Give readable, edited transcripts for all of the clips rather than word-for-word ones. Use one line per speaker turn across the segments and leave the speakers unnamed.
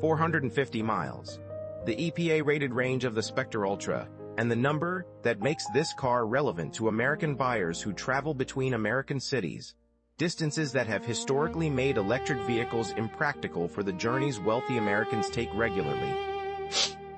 450 miles. The EPA-rated range of the Spectre Ultra, and the number that makes this car relevant to American buyers who travel between American cities, distances that have historically made electric vehicles impractical for the journeys wealthy Americans take regularly.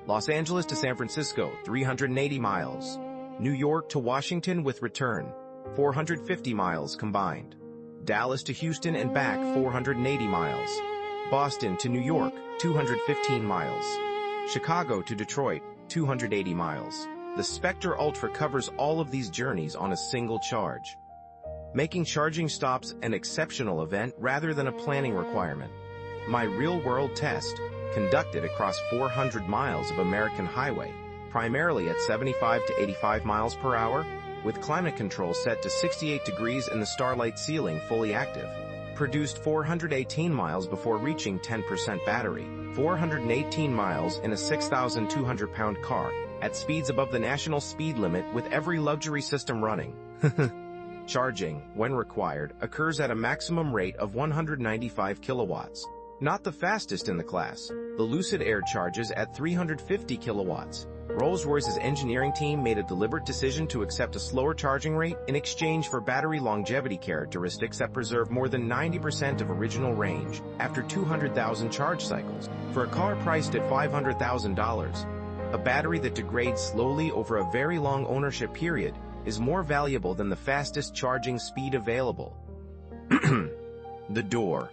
Los Angeles to San Francisco, 380 miles. New York to Washington with return, 450 miles combined. Dallas to Houston and back, 480 miles. Boston to New York, 215 miles. Chicago to Detroit, 280 miles. The Spectre Ultra covers all of these journeys on a single charge, making charging stops an exceptional event rather than a planning requirement. My real-world test, conducted across 400 miles of American highway, primarily at 75 to 85 miles per hour, with climate control set to 68 degrees and the Starlight Ceiling fully active, produced 418 miles before reaching 10% battery, 418 miles in a 6,200-pound car, at speeds above the national speed limit with every luxury system running. Charging, when required, occurs at a maximum rate of 195 kilowatts. Not the fastest in the class. The Lucid Air charges at 350 kilowatts. Rolls Royce's engineering team made a deliberate decision to accept a slower charging rate in exchange for battery longevity characteristics that preserve more than 90% of original range after 200,000 charge cycles. For a car priced at $500,000, a battery that degrades slowly over a very long ownership period is more valuable than the fastest charging speed available. The door.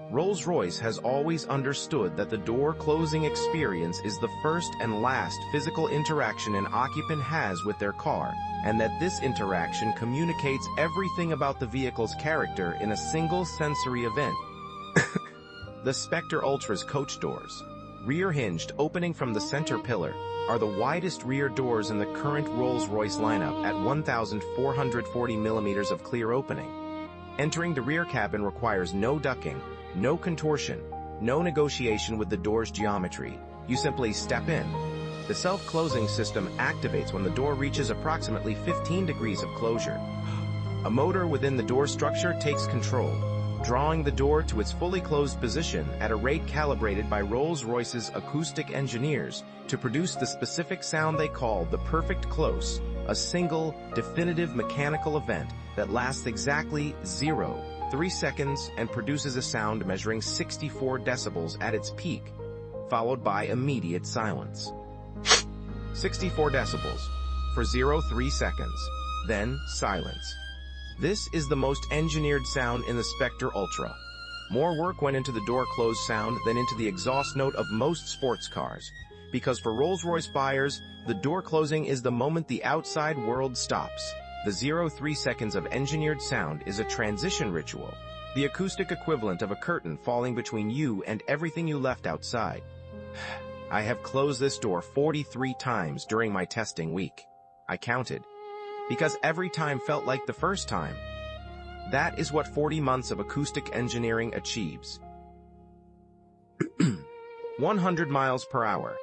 Rolls Royce has always understood that the door closing experience is the first and last physical interaction an occupant has with their car, and that this interaction communicates everything about the vehicle's character in a single sensory event. The Spectre Ultra's coach doors, rear-hinged opening from the center pillar, are the widest rear doors in the current Rolls Royce lineup at 1,440 millimeters of clear opening. Entering the rear cabin requires no ducking, no contortion, no negotiation with the door's geometry. You simply step in. The self-closing system activates when the door reaches approximately 15 degrees of closure. A motor within the door structure takes control, drawing the door to its fully closed position at a rate calibrated by Rolls-Royce's acoustic engineers to produce the specific sound they call the perfect close, a single, definitive mechanical event that lasts exactly 3 seconds and produces a sound measuring 64 decibels at its peak, followed by immediate silence. 64 decibels for 3 seconds, then silence. This is the most engineered sound in the Spectre Ultra. More work went into the door close sound than into the exhaust note of most sports cars, because for Rolls-Royce buyers, the door closing is the moment the outside world stops. The 3 seconds of engineered sound is a transition ritual, the acoustic equivalent of a curtain falling between you and everything you left outside. I have closed this door 43 times during my testing week. I counted, because every time felt like the first time. That is what 40 months of acoustic engineering achieves. 100 miles per hour.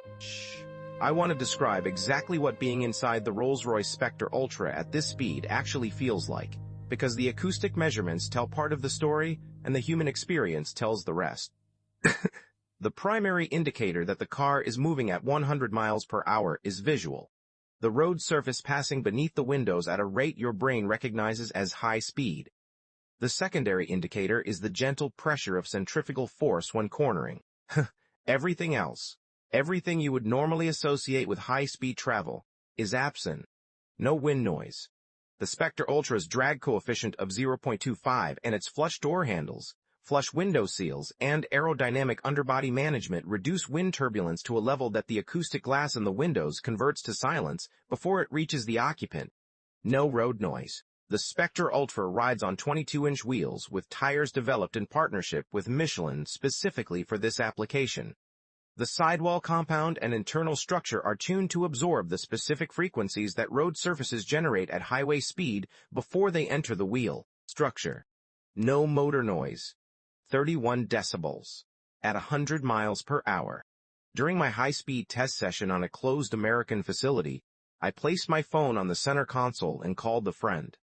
I want to describe exactly what being inside the Rolls-Royce Spectre Ultra at this speed actually feels like, because the acoustic measurements tell part of the story and the human experience tells the rest. The primary indicator that the car is moving at 100 miles per hour is visual. The road surface passing beneath the windows at a rate your brain recognizes as high speed. The secondary indicator is the gentle pressure of centrifugal force when cornering. Everything else, everything you would normally associate with high-speed travel, is absent. No wind noise. The Spectre Ultra's drag coefficient of 0.25 and its flush door handles, flush window seals, and aerodynamic underbody management reduce wind turbulence to a level that the acoustic glass in the windows converts to silence before it reaches the occupant. No road noise. The Spectre Ultra rides on 22-inch wheels with tires developed in partnership with Michelin specifically for this application. The sidewall compound and internal structure are tuned to absorb the specific frequencies that road surfaces generate at highway speed before they enter the wheel structure. No motor noise. 31 decibels. At 100 miles per hour. During my high-speed test session on a closed American facility, I placed my phone on the center console and called a friend.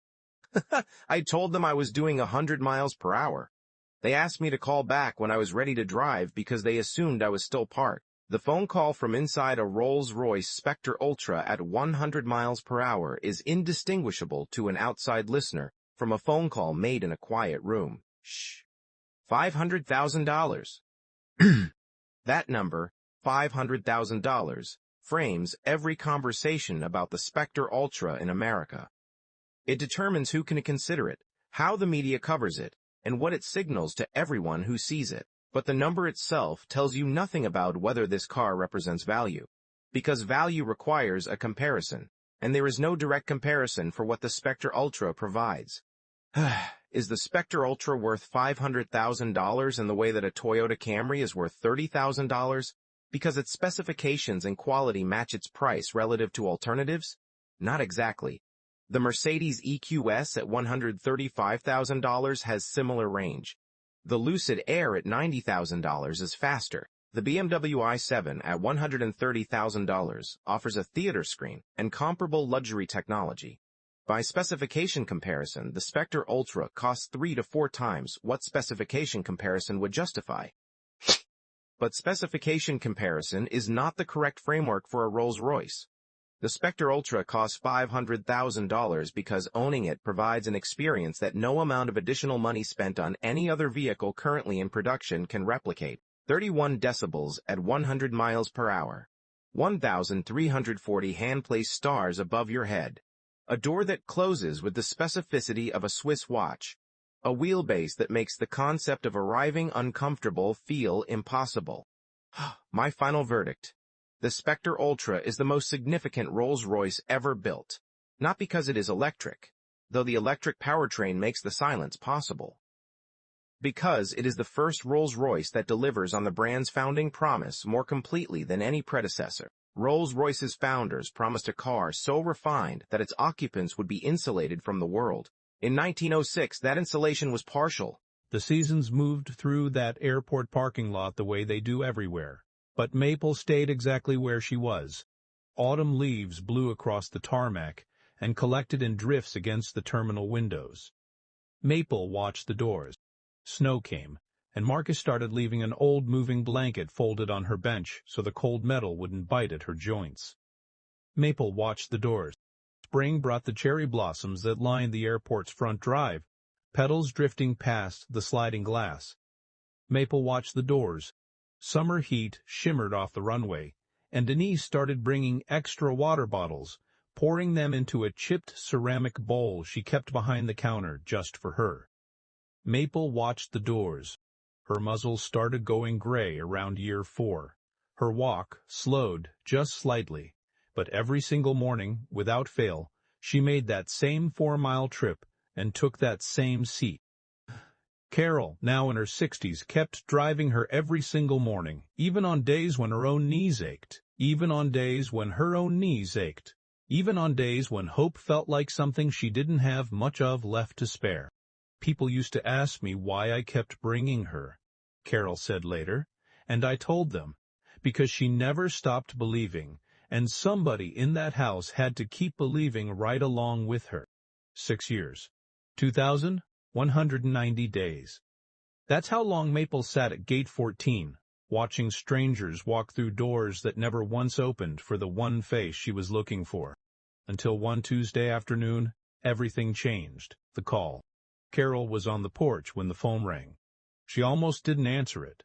I told them I was doing 100 miles per hour. They asked me to call back when I was ready to drive because they assumed I was still parked. The phone call from inside a Rolls Royce Spectre Ultra at 100 miles per hour is indistinguishable to an outside listener from a phone call made in a quiet room. Shh. $500,000. That number, $500,000, frames every conversation about the Spectre Ultra in America. It determines who can consider it, how the media covers it, and what it signals to everyone who sees it. But the number itself tells you nothing about whether this car represents value, because value requires a comparison, and there is no direct comparison for what the Spectre Ultra provides. Is the Spectre Ultra worth $500,000 in the way that a Toyota Camry is worth $30,000? Because its specifications and quality match its price relative to alternatives? Not exactly. The Mercedes EQS at $135,000 has similar range. The Lucid Air at $90,000 is faster. The BMW i7 at $130,000 offers a theater screen and comparable luxury technology. By specification comparison, the Spectre Ultra costs 3 to 4 times what specification comparison would justify. But specification comparison is not the correct framework for a Rolls Royce. The Spectre Ultra costs $500,000 because owning it provides an experience that no amount of additional money spent on any other vehicle currently in production can replicate. 31 decibels at 100 miles per hour. 1,340 hand-placed stars above your head. A door that closes with the specificity of a Swiss watch. A wheelbase that makes the concept of arriving uncomfortable feel impossible. My final verdict. The Spectre Ultra is the most significant Rolls-Royce ever built. Not because it is electric, though the electric powertrain makes the silence possible. Because it is the first Rolls-Royce that delivers on the brand's founding promise more completely than any predecessor. Rolls-Royce's founders promised a car so refined that its occupants would be insulated from the world. In 1906, that insulation was partial.
The seasons moved through that airport parking lot the way they do everywhere. But Maple stayed exactly where she was. Autumn leaves blew across the tarmac and collected in drifts against the terminal windows. Maple watched the doors. Snow came, and Marcus started leaving an old moving blanket folded on her bench so the cold metal wouldn't bite at her joints. Maple watched the doors. Spring brought the cherry blossoms that lined the airport's front drive, petals drifting past the sliding glass. Maple watched the doors. Summer heat shimmered off the runway, and Denise started bringing extra water bottles, pouring them into a chipped ceramic bowl she kept behind the counter just for her. Maple watched the doors. Her muzzle started going gray around year 4. Her walk slowed just slightly, but every single morning, without fail, she made that same 4-mile trip and took that same seat. Carol, now in her 60s, kept driving her every single morning, even on days when her own knees ached, even on days when her own knees ached, even on days when hope felt like something she didn't have much of left to spare. People used to ask me why I kept bringing her, Carol said later, and I told them, because she never stopped believing, and somebody in that house had to keep believing right along with her. 6 years. 2,190 days. That's how long Maple sat at gate 14, watching strangers walk through doors that never once opened for the one face she was looking for. Until one Tuesday afternoon, everything changed. The call. Carol was on the porch when the phone rang. She almost didn't answer it.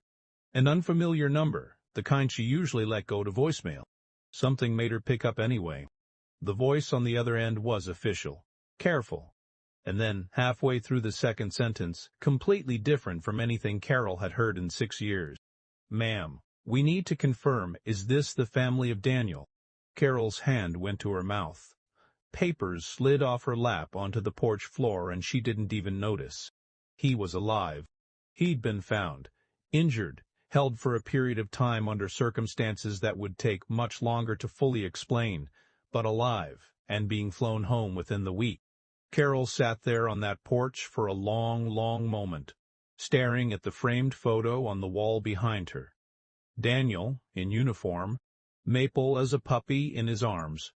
An unfamiliar number, the kind she usually let go to voicemail. Something made her pick up anyway. The voice on the other end was official, careful, and then, halfway through the second sentence, completely different from anything Carol had heard in 6 years. "Ma'am, we need to confirm, is this the family of Daniel?" Carol's hand went to her mouth. Papers slid off her lap onto the porch floor and she didn't even notice. He was alive. He'd been found, injured, held for a period of time under circumstances that would take much longer to fully explain, but alive, and being flown home within the week. Carol sat there on that porch for a long, long moment, staring at the framed photo on the wall behind her. Daniel, in uniform, Maple as a puppy in his arms.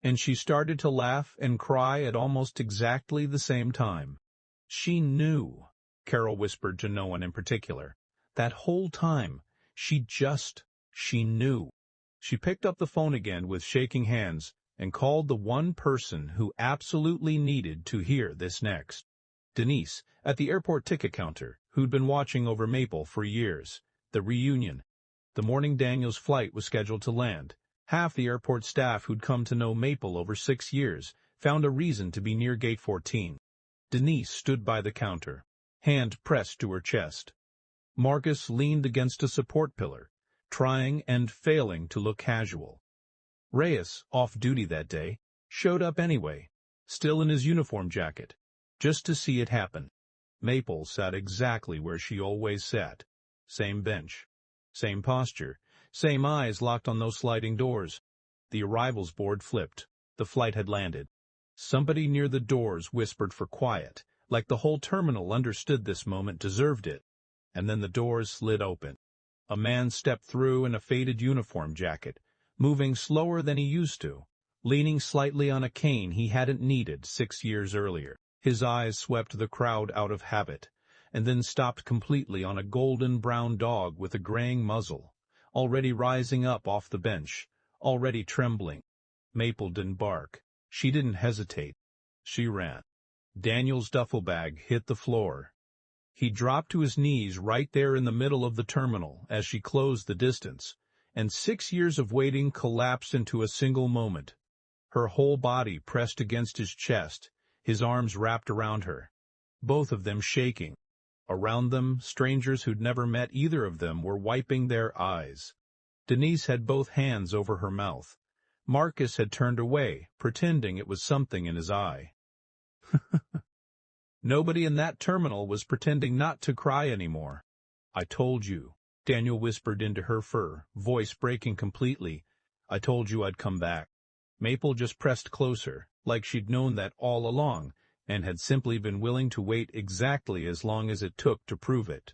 And she started to laugh and cry at almost exactly the same time. She knew. Carol whispered to no one in particular. That whole time, she knew. She picked up the phone again with shaking hands and called the one person who absolutely needed to hear this next. Denise, at the airport ticket counter, who'd been watching over Maple for years. The reunion. The morning Daniel's flight was scheduled to land. Half the airport staff who'd come to know Maple over 6 years found a reason to be near Gate 14. Denise stood by the counter, hand pressed to her chest. Marcus leaned against a support pillar, trying and failing to look casual. Reyes, off duty that day, showed up anyway, still in his uniform jacket, just to see it happen. Maple sat exactly where she always sat. Same bench, same posture, same eyes locked on those sliding doors. The arrivals board flipped. The flight had landed. Somebody near the doors whispered for quiet, like the whole terminal understood this moment deserved it. And then the doors slid open. A man stepped through in a faded uniform jacket, moving slower than he used to, leaning slightly on a cane he hadn't needed 6 years earlier. His eyes swept the crowd out of habit, and then stopped completely on a golden-brown dog with a graying muzzle, already rising up off the bench, already trembling. Maple didn't bark. She didn't hesitate. She ran. Daniel's duffel bag hit the floor. He dropped to his knees right there in the middle of the terminal as she closed the distance, and 6 years of waiting collapsed into a single moment. Her whole body pressed against his chest, his arms wrapped around her, both of them shaking. Around them, strangers who'd never met either of them were wiping their eyes. Denise had both hands over her mouth. Marcus had turned away, pretending it was something in his eye. Nobody in that terminal was pretending not to cry anymore. I told you, Daniel whispered into her fur, voice breaking completely. I told you I'd come back. Maple just pressed closer, like she'd known that all along, and had simply been willing to wait exactly as long as it took to prove it.